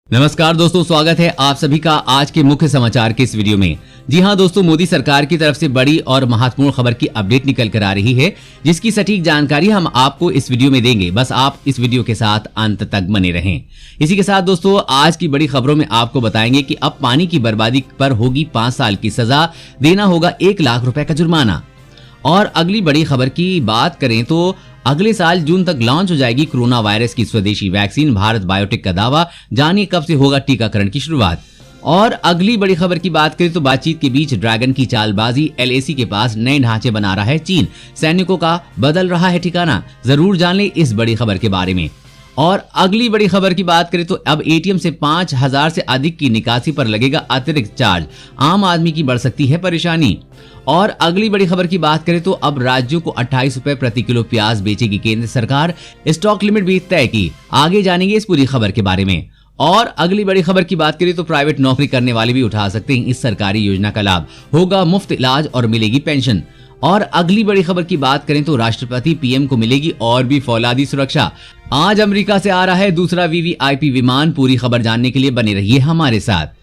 नमस्कार दोस्तों, स्वागत है आप सभी का आज के मुख्य समाचार के इस वीडियो में। जी हां दोस्तों, मोदी सरकार की तरफ से बड़ी और महत्वपूर्ण खबर की अपडेट निकल कर आ रही है, जिसकी सटीक जानकारी हम आपको इस वीडियो में देंगे। बस आप इस वीडियो के साथ अंत तक बने रहें। इसी के साथ दोस्तों, आज की बड़ी खबरों में आपको बताएंगे कि अब पानी की बर्बादी पर होगी 5 साल की सजा, देना होगा 1 लाख रुपए का जुर्माना। और अगली बड़ी खबर की बात करें तो अगले साल जून तक लॉन्च हो जाएगी कोरोना वायरस की स्वदेशी वैक्सीन, भारत बायोटेक का दावा। जानिए कब से होगा टीकाकरण की शुरुआत। और अगली बड़ी खबर की बात करें तो बातचीत के बीच ड्रैगन की चालबाजी, एलएसी के पास नए ढांचे बना रहा है चीन, सैनिकों का बदल रहा है ठिकाना। जरूर जान लें इस बड़ी खबर के बारे में। और अगली बड़ी खबर की बात करें तो अब एटीएम से 5,000 से अधिक की निकासी पर लगेगा अतिरिक्त चार्ज, आम आदमी की बढ़ सकती है परेशानी। और अगली बड़ी खबर की बात करें तो अब राज्यों को 28 रुपए प्रति किलो प्याज बेचेगी केंद्र सरकार, स्टॉक लिमिट भी तय की। आगे जानेंगे इस पूरी खबर के बारे में। और अगली बड़ी खबर की बात करें तो प्राइवेट नौकरी करने वाले भी उठा सकते हैं इस सरकारी योजना का लाभ, होगा मुफ्त इलाज और मिलेगी पेंशन। और अगली बड़ी खबर की बात करें तो राष्ट्रपति पीएम को मिलेगी और भी फौलादी सुरक्षा। आज अमेरिका से आ रहा है दूसरा वीवीआईपी विमान। पूरी खबर जानने के लिए बने रहिए हमारे साथ।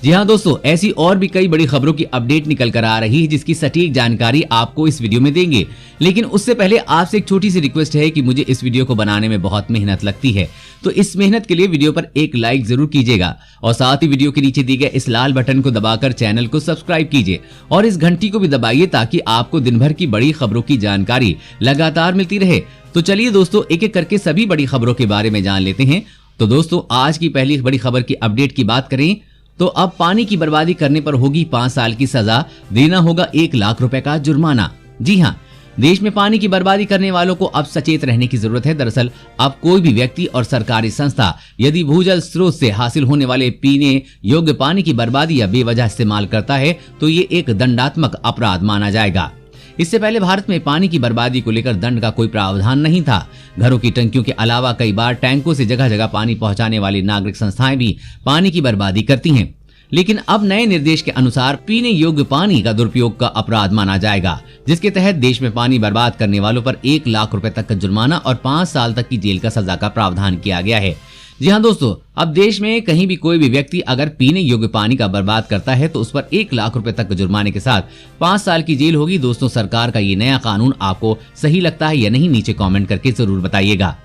जी हां दोस्तों, ऐसी और भी कई बड़ी खबरों की अपडेट निकल कर आ रही है, जिसकी सटीक जानकारी आपको इस वीडियो में देंगे। लेकिन उससे पहले आपसे एक छोटी सी रिक्वेस्ट है कि मुझे इस वीडियो को बनाने में बहुत मेहनत लगती है, तो इस मेहनत के लिए वीडियो पर एक लाइक जरूर कीजिएगा और साथ ही वीडियो के नीचे दिए गए इस लाल बटन को दबाकर चैनल को सब्सक्राइब कीजिए और इस घंटी को भी दबाइए ताकि आपको दिन भर की बड़ी खबरों की जानकारी लगातार मिलती रहे। तो चलिए दोस्तों, एक एक करके सभी बड़ी खबरों के बारे में जान लेते हैं। तो दोस्तों, आज की पहली बड़ी खबर की अपडेट की बात करें तो अब पानी की बर्बादी करने पर होगी 5 साल की सजा, देना होगा 1 लाख रुपए का जुर्माना। जी हां, देश में पानी की बर्बादी करने वालों को अब सचेत रहने की जरूरत है। दरअसल अब कोई भी व्यक्ति और सरकारी संस्था यदि भूजल स्रोत से हासिल होने वाले पीने योग्य पानी की बर्बादी या बेवजह इस्तेमाल करता है तो ये एक दंडात्मक अपराध माना जाएगा। इससे पहले भारत में पानी की बर्बादी को लेकर दंड का कोई प्रावधान नहीं था। घरों की टंकियों के अलावा कई बार टैंकों से जगह जगह पानी पहुंचाने वाली नागरिक संस्थाएं भी पानी की बर्बादी करती हैं। लेकिन अब नए निर्देश के अनुसार पीने योग्य पानी का दुरुपयोग का अपराध माना जाएगा, जिसके तहत देश में पानी बर्बाद करने वालों पर 1 लाख रुपए तक का जुर्माना और 5 साल तक की जेल का सजा का प्रावधान किया गया है। जी हां दोस्तों, अब देश में कहीं भी कोई भी व्यक्ति अगर पीने योग्य पानी का बर्बाद करता है तो उस पर 1 लाख रुपए तक जुर्माने के साथ 5 साल की जेल होगी। दोस्तों, सरकार का ये नया कानून आपको सही लगता है या नहीं, नीचे कमेंट करके जरूर बताइएगा।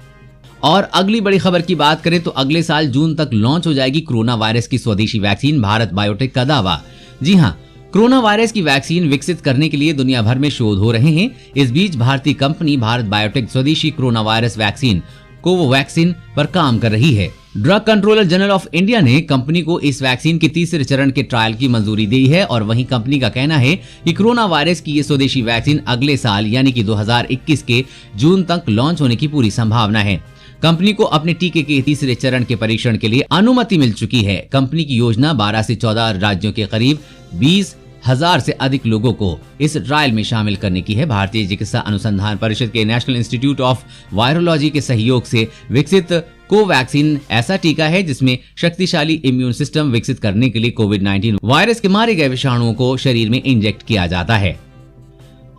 और अगली बड़ी खबर की बात करें तो अगले साल जून तक लॉन्च हो जाएगी कोरोना वायरस की स्वदेशी वैक्सीन, भारत बायोटेक का दावा। जी हां, कोरोना वायरस की वैक्सीन विकसित करने के लिए दुनिया भर में शोध हो रहे हैं। इस बीच भारतीय कंपनी भारत बायोटेक स्वदेशी कोरोना वायरस वैक्सीन कोवैक्सीन पर काम कर रही है। Drug controller general of India ने कंपनी को इस वैक्सीन के तीसरे चरण के ट्रायल की मंजूरी दी है और वहीं कंपनी का कहना है कि कोरोना वायरस की ये स्वदेशी वैक्सीन अगले साल यानी कि 2021 के जून तक लॉन्च होने की पूरी संभावना है। कंपनी को अपने टीके के तीसरे चरण के परीक्षण के लिए अनुमति मिल चुकी है। कंपनी की योजना 12 से 14 राज्यों के करीब 20,000 से अधिक लोगों को इस ट्रायल में शामिल करने की है। भारतीय चिकित्सा अनुसंधान परिषद के नेशनल इंस्टीट्यूट ऑफ वायरोलॉजी के सहयोग से विकसित कोवैक्सीन ऐसा टीका है जिसमें शक्तिशाली इम्यून सिस्टम विकसित करने के लिए कोविड-19 वायरस के मारे गए विषाणुओं को शरीर में इंजेक्ट किया जाता है।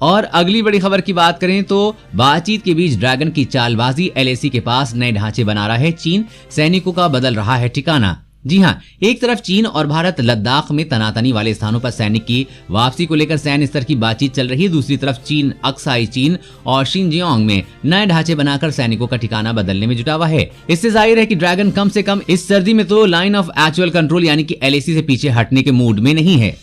और अगली बड़ी खबर की बात करें तो बातचीत के बीच ड्रैगन की चालबाजी, एलएसी के पास नए ढांचे बना रहा है चीन, सैनिकों का बदल रहा है ठिकाना। जी हां, एक तरफ चीन और भारत लद्दाख में तनातनी वाले स्थानों पर सैनिक की वापसी को लेकर सैन्य स्तर की बातचीत चल रही है। दूसरी तरफ चीन अक्साई चीन और शिनजियांग में नए ढांचे बनाकर सैनिकों का ठिकाना बदलने में जुटा हुआ है। इससे जाहिर है कि ड्रैगन कम से कम इस सर्दी में तो लाइन ऑफ एक्चुअल कंट्रोल यानी कि एलएसी से पीछे हटने के मूड में नहीं है।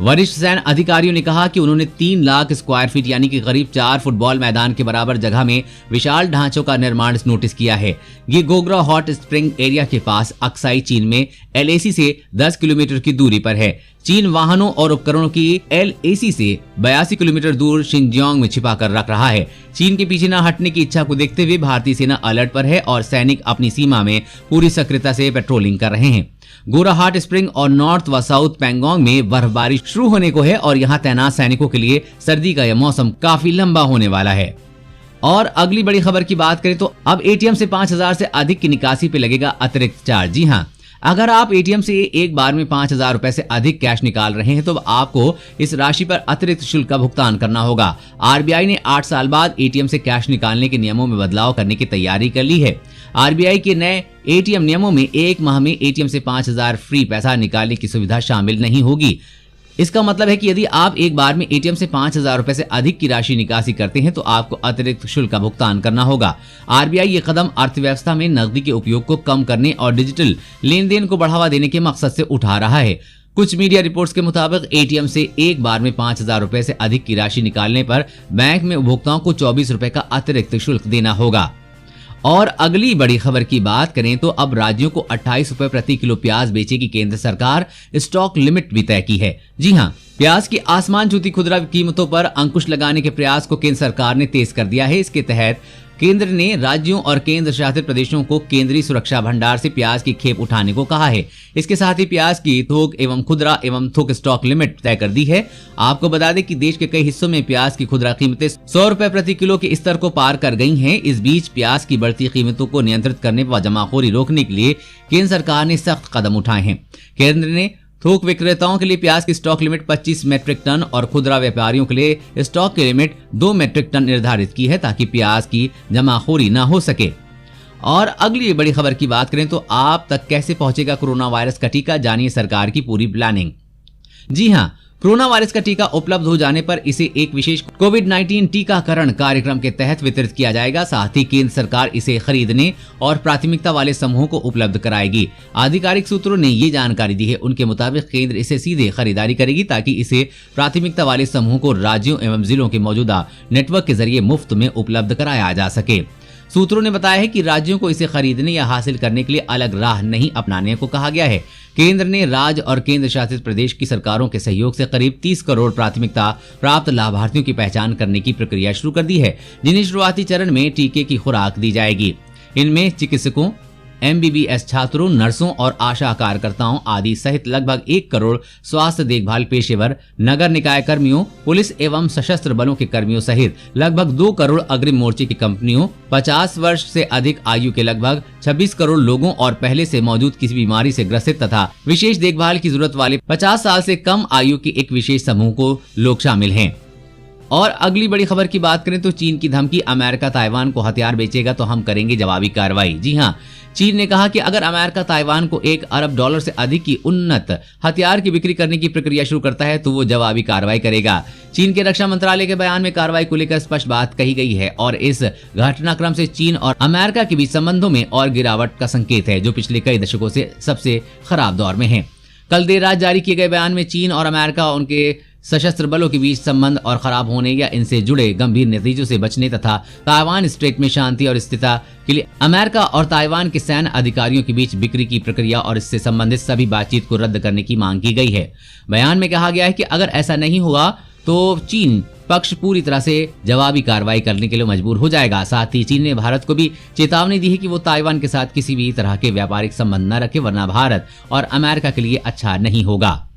वरिष्ठ सैन्य अधिकारियों ने कहा कि उन्होंने 3 लाख स्क्वायर फीट यानी कि करीब 4 फुटबॉल मैदान के बराबर जगह में विशाल ढांचों का निर्माण नोटिस किया है। ये गोगरा हॉट स्प्रिंग एरिया के पास अक्साई चीन में एलएसी से 10 किलोमीटर की दूरी पर है। चीन वाहनों और उपकरणों की एलएसी से 82 किलोमीटर दूर शिनजियांग में छिपा कर रख रहा है। चीन के पीछे न हटने की इच्छा को देखते हुए भारतीय सेना अलर्ट पर है और सैनिक अपनी सीमा में पूरी सक्रियता से पेट्रोलिंग कर रहे हैं। गोरा हॉट स्प्रिंग और नॉर्थ व साउथ पैंगोंग में बर्फबारी शुरू होने को है और यहाँ तैनात सैनिकों के लिए सर्दी का यह मौसम काफी लंबा होने वाला है। और अगली बड़ी खबर की बात करें तो अब एटीएम से 5,000 से अधिक की निकासी पे लगेगा अतिरिक्त चार्ज। जी हाँ, अगर आप एटीएम से एक बार में 5,000 रुपए से अधिक कैश निकाल रहे हैं तो आपको इस राशि पर अतिरिक्त शुल्क का भुगतान करना होगा। आरबीआई ने 8 साल बाद एटीएम से कैश निकालने के नियमों में बदलाव करने की तैयारी कर ली है। आरबीआई के नए एटीएम नियमों में 1 माह में एटीएम से 5,000 फ्री पैसा निकालने की सुविधा शामिल नहीं होगी। इसका मतलब है कि यदि आप एक बार में एटीएम से 5,000 रुपए से अधिक की राशि निकासी करते हैं तो आपको अतिरिक्त शुल्क का भुगतान करना होगा। आरबीआई ये कदम अर्थव्यवस्था में नकदी के उपयोग को कम करने और डिजिटल लेन देन को बढ़ावा देने के मकसद से उठा रहा है। कुछ मीडिया रिपोर्ट्स के मुताबिक एटीएम से एक बार में 5,000 रुपए से अधिक की राशि निकालने पर बैंक में उपभोक्ताओं को 24 रुपए का अतिरिक्त शुल्क देना होगा। और अगली बड़ी खबर की बात करें तो अब राज्यों को 28 रुपए प्रति किलो प्याज बेचेगी केंद्र सरकार। स्टॉक लिमिट भी तय की है। जी हां, प्याज की आसमान छूती खुदरा कीमतों पर अंकुश लगाने के प्रयास को केंद्र सरकार ने तेज कर दिया है। इसके तहत केंद्र ने राज्यों और केंद्र शासित प्रदेशों को केंद्रीय सुरक्षा भंडार से प्याज की खेप उठाने को कहा है। इसके साथ ही प्याज की थोक एवं खुदरा एवं थोक स्टॉक लिमिट तय कर दी है। आपको बता दें कि देश के कई हिस्सों में प्याज की खुदरा कीमतें 100 रुपए प्रति किलो के स्तर को पार कर गई हैं। इस बीच प्याज की बढ़ती कीमतों को नियंत्रित करने व जमाखोरी रोकने के लिए केंद्र सरकार ने सख्त कदम उठाए हैं। केंद्र ने थोक विक्रेताओं के लिए प्याज की स्टॉक लिमिट 25 मीट्रिक टन और खुदरा व्यापारियों के लिए स्टॉक की लिमिट 2 मीट्रिक टन निर्धारित की है ताकि प्याज की जमाखोरी न हो सके। और अगली बड़ी खबर की बात करें तो आप तक कैसे पहुंचेगा कोरोना वायरस का टीका, जानिए सरकार की पूरी प्लानिंग। जी हां, कोरोना वायरस का टीका उपलब्ध हो जाने पर इसे एक विशेष कोविड-19 टीकाकरण कार्यक्रम के तहत वितरित किया जाएगा। साथ ही केंद्र सरकार इसे खरीदने और प्राथमिकता वाले समूहों को उपलब्ध कराएगी। आधिकारिक सूत्रों ने ये जानकारी दी है। उनके मुताबिक केंद्र इसे सीधे खरीदारी करेगी ताकि इसे प्राथमिकता वाले समूहों को राज्यों एवं जिलों के मौजूदा नेटवर्क के जरिए मुफ्त में उपलब्ध कराया जा सके। सूत्रों ने बताया है कि राज्यों को इसे खरीदने या हासिल करने के लिए अलग राह नहीं अपनाने को कहा गया है। केंद्र ने राज्य और केंद्र शासित प्रदेश की सरकारों के सहयोग से करीब 30 करोड़ प्राथमिकता प्राप्त लाभार्थियों की पहचान करने की प्रक्रिया शुरू कर दी है, जिन्हें शुरुआती चरण में टीके की खुराक दी जाएगी। इनमें चिकित्सकों, MBBS छात्रों, नर्सों और आशा कार्यकर्ताओं आदि सहित लगभग 1 करोड़ स्वास्थ्य देखभाल पेशेवर, नगर निकाय कर्मियों, पुलिस एवं सशस्त्र बलों के कर्मियों सहित लगभग 2 करोड़ अग्रिम मोर्चे की कंपनियों, 50 वर्ष से अधिक आयु के लगभग 26 करोड़ लोगों और पहले से मौजूद किसी बीमारी से ग्रसित तथा विशेष देखभाल की जरूरत वाले 50 साल से कम आयु के एक विशेष समूह को लोग शामिल हैं। और अगली बड़ी खबर की बात करें तो चीन की धमकी, अमेरिका ताइवान को हथियार बेचेगा तो हम करेंगे जवाबी कार्रवाई। जी हां, चीन ने कहा कि अगर अमेरिका ताइवान को $1 अरब से अधिक की उन्नत हथियार की बिक्री करने की प्रक्रिया शुरू करता है तो वो जवाबी कार्रवाई करेगा। चीन के रक्षा मंत्रालय के बयान में कार्रवाई को लेकर स्पष्ट बात कही गई है और इस घटनाक्रम से चीन और अमेरिका के बीच संबंधों में और गिरावट का संकेत है, जो पिछले कई दशकों से सबसे खराब दौर में है। कल देर रात जारी किए गए बयान में चीन और अमेरिका उनके सशस्त्र बलों के बीच संबंध और खराब होने या इनसे जुड़े गंभीर नतीजों से बचने तथा ताइवान स्ट्रेट में शांति और स्थिरता के लिए अमेरिका और ताइवान के सैन्य अधिकारियों के बीच बिक्री की प्रक्रिया और इससे संबंधित सभी बातचीत को रद्द करने की मांग की गई है। बयान में कहा गया है कि अगर ऐसा नहीं हुआ तो चीन पक्ष पूरी तरह से जवाबी कार्रवाई करने के लिए मजबूर हो जाएगा। साथ ही चीन ने भारत को भी चेतावनी दी है कि वो ताइवान के साथ किसी भी तरह के व्यापारिक संबंध न रखे, वरना भारत और अमेरिका के लिए अच्छा नहीं होगा।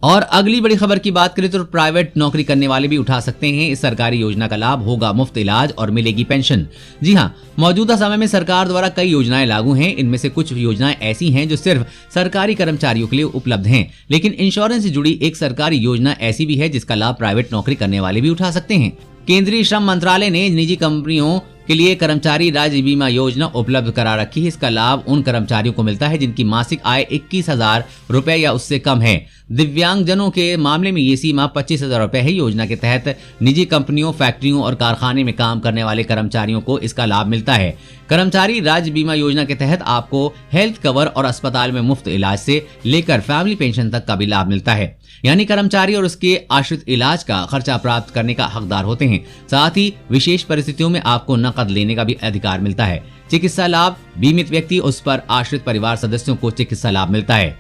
और अगली बड़ी खबर की बात करें तो प्राइवेट नौकरी करने वाले भी उठा सकते हैं इस सरकारी योजना का लाभ, होगा मुफ्त इलाज और मिलेगी पेंशन। जी हां, मौजूदा समय में सरकार द्वारा कई योजनाएं लागू हैं। इनमें से कुछ योजनाएं ऐसी हैं जो सिर्फ सरकारी कर्मचारियों के लिए उपलब्ध हैं, लेकिन इंश्योरेंस से जुड़ी एक सरकारी योजना ऐसी भी है जिसका लाभ प्राइवेट नौकरी करने वाले भी उठा सकते हैं। केंद्रीय श्रम मंत्रालय ने निजी कंपनियों के लिए कर्मचारी राज्य बीमा योजना उपलब्ध करा रखी है। इसका लाभ उन कर्मचारियों को मिलता है जिनकी मासिक आय 21,000 रुपए या उससे कम है। दिव्यांगजनों के मामले में ये सीमा 25,000 रुपए है। योजना के तहत निजी कंपनियों, फैक्ट्रियों और कारखाने में काम करने वाले कर्मचारियों को इसका लाभ मिलता है। कर्मचारी राज्य बीमा योजना के तहत आपको हेल्थ कवर और अस्पताल में मुफ्त इलाज से लेकर फैमिली पेंशन तक का भी लाभ मिलता है, यानी कर्मचारी और उसके आश्रित इलाज का खर्चा प्राप्त करने का हकदार होते हैं। साथ ही विशेष परिस्थितियों में आपको नकद लेने का भी अधिकार मिलता है। चिकित्सा लाभ, बीमित व्यक्ति उस पर आश्रित परिवार सदस्यों को चिकित्सा लाभ मिलता है।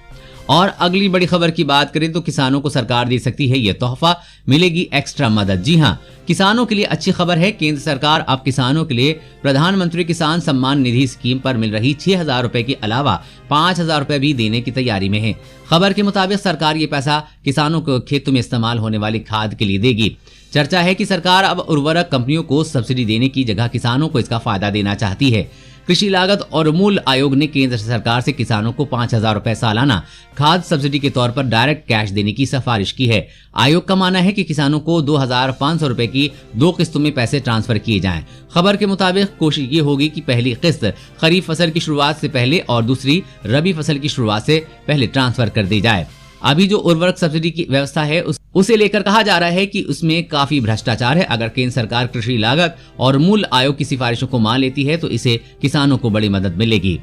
और अगली बड़ी खबर की बात करें तो किसानों को सरकार दे सकती है ये तोहफा, मिलेगी एक्स्ट्रा मदद। जी हां, किसानों के लिए अच्छी खबर है। केंद्र सरकार अब किसानों के लिए प्रधानमंत्री किसान सम्मान निधि स्कीम पर मिल रही 6,000 रुपए के अलावा 5,000 रुपए भी देने की तैयारी में है। खबर के मुताबिक सरकार ये पैसा किसानों को खेतों में इस्तेमाल होने वाली खाद के लिए देगी। चर्चा है कि सरकार अब उर्वरक कंपनियों को सब्सिडी देने की जगह किसानों को इसका फायदा देना चाहती है। कृषि लागत और मूल्य आयोग ने केंद्र सरकार से किसानों को 5,000 रुपए सालाना खाद सब्सिडी के तौर पर डायरेक्ट कैश देने की सिफारिश की है। आयोग का मानना है कि किसानों को 2,500 रुपए की 2 किस्तों में पैसे ट्रांसफर किए जाएं। खबर के मुताबिक कोशिश ये होगी कि पहली किस्त खरीफ फसल की शुरुआत से पहले और दूसरी रबी फसल की शुरुआत से पहले ट्रांसफर कर दी जाए। अभी जो उर्वरक सब्सिडी की व्यवस्था है उसे लेकर कहा जा रहा है कि उसमें काफी भ्रष्टाचार है। अगर केंद्र सरकार कृषि लागत और मूल्य आयोग की सिफारिशों को मान लेती है तो इसे किसानों को बड़ी मदद मिलेगी।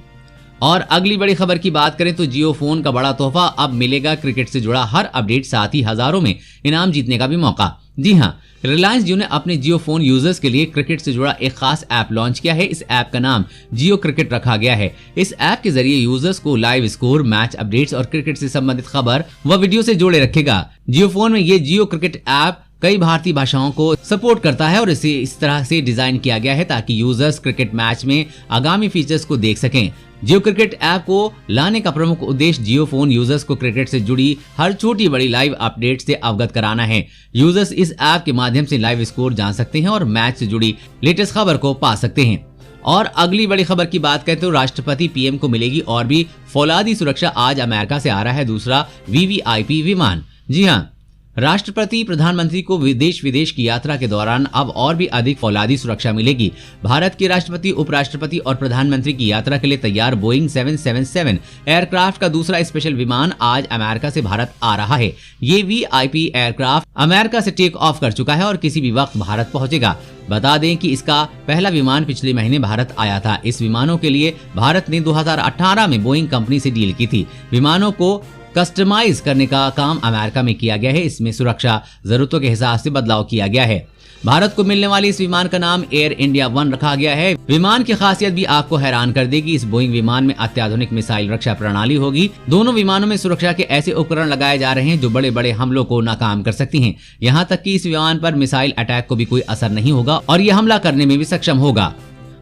और अगली बड़ी खबर की बात करें तो जियो फोन का बड़ा तोहफा, अब मिलेगा क्रिकेट से जुड़ा हर अपडेट, साथ ही हजारों में इनाम जीतने का भी मौका। जी हाँ, रिलायंस जियो ने अपने जियो फोन यूजर्स के लिए क्रिकेट से जुड़ा एक खास ऐप लॉन्च किया है। इस ऐप का नाम जियो क्रिकेट रखा गया है। इस ऐप के जरिए यूजर्स को लाइव स्कोर, मैच अपडेट्स और क्रिकेट से संबंधित खबर व वीडियो से जोड़े रखेगा। जियो फोन में ये जियो क्रिकेट ऐप कई भारतीय भाषाओं को सपोर्ट करता है और इसे इस तरह से डिजाइन किया गया है ताकि यूजर्स क्रिकेट मैच में आगामी फीचर्स को देख सकें। जियो क्रिकेट ऐप को लाने का प्रमुख उद्देश्य जियो फोन यूजर्स को क्रिकेट से जुड़ी हर छोटी बड़ी लाइव अपडेट से अवगत कराना है। यूजर्स इस ऐप के माध्यम से लाइव स्कोर जान सकते हैं और मैच से जुड़ी लेटेस्ट खबर को पा सकते हैं। और अगली बड़ी खबर की बात करें तो राष्ट्रपति पीएम को मिलेगी और भी फौलादी सुरक्षा। आज अमेरिका से आ रहा है दूसरा वीवीआईपी विमान। जी हाँ, राष्ट्रपति प्रधानमंत्री को विदेश की यात्रा के दौरान अब और भी अधिक फौलादी सुरक्षा मिलेगी। भारत के राष्ट्रपति, उपराष्ट्रपति और प्रधानमंत्री की यात्रा के लिए तैयार बोइंग 777 एयरक्राफ्ट का दूसरा स्पेशल विमान आज अमेरिका से भारत आ रहा है। ये वीआईपी एयरक्राफ्ट अमेरिका से टेक ऑफ कर चुका है और किसी भी वक्त भारत पहुंचेगा। बता दें कि इसका पहला विमान पिछले महीने भारत आया था। इस विमानों के लिए भारत ने 2018 में बोइंग कंपनी से डील की थी। विमानों को कस्टमाइज करने का काम अमेरिका में किया गया है। इसमें सुरक्षा जरूरतों के हिसाब से बदलाव किया गया है। भारत को मिलने वाली इस विमान का नाम एयर इंडिया 1 रखा गया है। विमान की खासियत भी आपको हैरान कर देगी। इस बोइंग विमान में अत्याधुनिक मिसाइल रक्षा प्रणाली होगी। दोनों विमानों में सुरक्षा के ऐसे उपकरण लगाए जा रहे हैं जो बड़े बड़े हमलों को नाकाम कर सकती हैं। यहाँ तक कि इस विमान पर मिसाइल अटैक को भी कोई असर नहीं होगा और ये हमला करने में भी सक्षम होगा।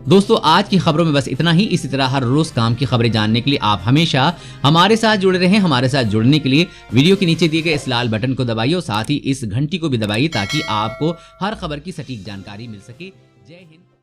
दोस्तों, आज की खबरों में बस इतना ही। इसी तरह हर रोज काम की खबरें जानने के लिए आप हमेशा हमारे साथ जुड़े रहें। हमारे साथ जुड़ने के लिए वीडियो के नीचे दिए गए इस लाल बटन को दबाइए और साथ ही इस घंटी को भी दबाइए ताकि आपको हर खबर की सटीक जानकारी मिल सके। जय हिंद।